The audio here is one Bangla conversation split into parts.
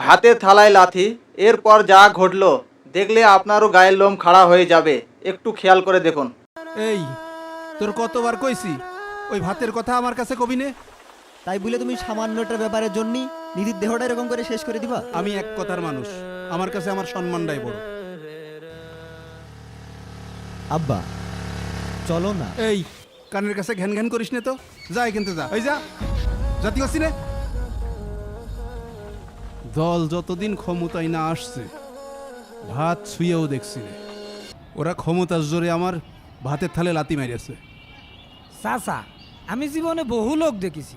ভাতের থালায় লাথি, এরপর যা ঘটলো দেখলে আপনারও গায়ের লোম খাড়া হয়ে যাবে। একটু খেয়াল করে দেখুন। এই, তোর কতবার কইছি ওই ভাতের কথা আমার কাছে কবি নে। তাই বলে তুমি সামান্যটার ব্যাপারের জন্যই নিধির দেহটা এরকম করে শেষ করে দিবা? আমি এক কথার মানুষ, আমার কাছে আমার সম্মানটাই বড়। আব্বা চলো না। এই, কানের কাছে ঘ্যান ঘ্যান করিস নে তো, যা এখানতে যা, ওই যা, জাতি করছি নে। দল যতদিন ক্ষমতায় না আসছে ভাত ছুঁয়েও দেখছি রে। ওরা ক্ষমতার জোরে আমার ভাতের থালে লাতি মেরেছে। চাচা, আমি জীবনে বহু লোক দেখেছি,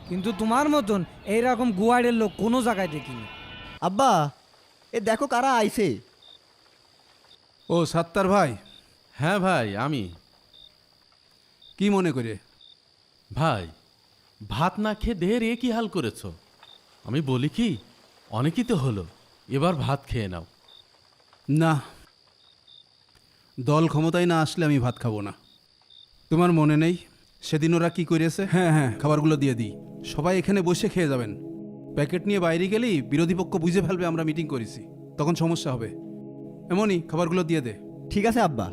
কিন্তু তোমার মতন এইরকম গুয়াড়ের লোক কোনো জায়গায় দেখিনি। আব্বা এ দেখো কারা আইছে। ও সাত্তার ভাই, হ্যাঁ ভাই, আমি। কি মনে করে? ভাই, ভাত না খেয়ে দেহের এ কি হাল করেছ? আমি বলি কি, অনেকই তো হলো, এবার ভাত খেয়ে নাও। না, দল ক্ষমতায় না আসলে আমি ভাত খাবো না। তোমার মনে নেই সেদিন ওরা কি করেছে? হ্যাঁ হ্যাঁ, খাবারগুলো দিয়ে দিই, সবাই এখানে বসে খেয়ে যাবেন। প্যাকেট নিয়ে বাইরে গেলেই বিরোধী পক্ষ বুঝে ফেলবে আমরা মিটিং করেছি, তখন সমস্যা হবে। এমনই খাবারগুলো দিয়ে দে। ঠিক আছে আব্বা।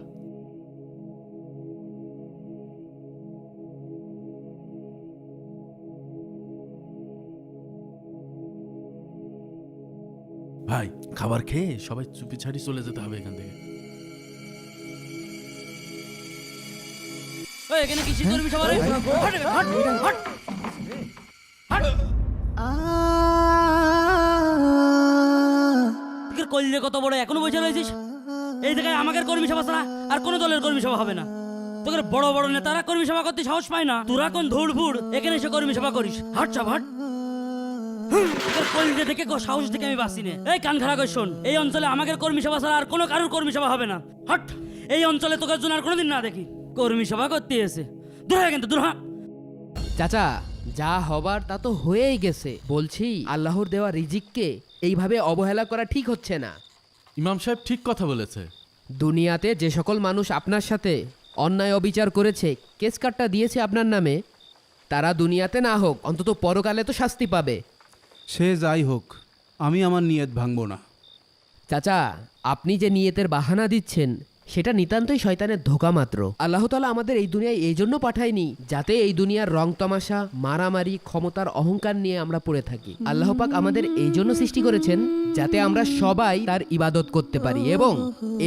ভাই, খাবার খেয়ে সবাই চুপি ছাড়ি চলে যেতে হবে এখান থেকে। এখানে কি কর্মী সভা রে? কল্লে কত বড় এখনো বসে রয়েছিস? এই জায়গায় আমাদের কর্মী সভা ছাড়া আর কোনো দলের কর্মী সভা হবে না। তোদের বড় বড় নেতারা কর্মী সভা করতে সাহস পায় না, তোরা কোন ধুড় ফুড় এখানে এসে কর্মী সভা করিস? হাট সব হাট। কল্লে থেকে সাহস থেকে আমি বাঁচি না। এই কান খাড়া করে শোন, এই অঞ্চলে আমাদের কর্মী সভা ছাড়া আর কোনো কারোর কর্মী সভা হবে না। হট, এই অঞ্চলে তোকে জন্য আর কোনোদিন না দেখি কর্মী সভা করতে এসে। দূর হয় কিন্তু দূর হা। চাচা, যা হবার তা তো হয়েই গেছে। বলছি আল্লাহর দেওয়া রিজিককে এইভাবে অবহেলা করা ঠিক হচ্ছে না। ইমাম সাহেব ঠিক কথা বলেছে। দুনিয়াতে যে সকল মানুষ আপনার সাথে অন্যায় অবিচার করেছে, কেস কাটটা দিয়েছে আপনার নামে, তারা দুনিয়াতে না হোক অন্তত পরকালে তো শাস্তি পাবে। সে যাই হোক, আমি আমার নিয়ত ভাঙবো না। চাচা, আপনি যে নিয়তের বাহানা দিচ্ছেন সেটা নিতান্তই শয়তানের ধোঁকা মাত্র। আল্লাহ তাআলা আমাদের এই দুনিয়ায় এই জন্য পাঠায়নি যাতে এই দুনিয়ার রং তামাশা, মারামারি, ক্ষমতার অহংকার নিয়ে আমরা পড়ে থাকি। আল্লাহ পাক আমাদের এই জন্য সৃষ্টি করেছেন যাতে আমরা সবাই তার ইবাদত করতে পারি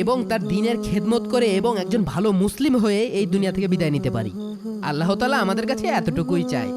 এবং তার দ্বীনের খেদমত করে এবং একজন ভালো মুসলিম হয়ে এই দুনিয়া থেকে বিদায় নিতে পারি। আল্লাহ তাআলা আমাদের কাছে এতটুকুই চায়।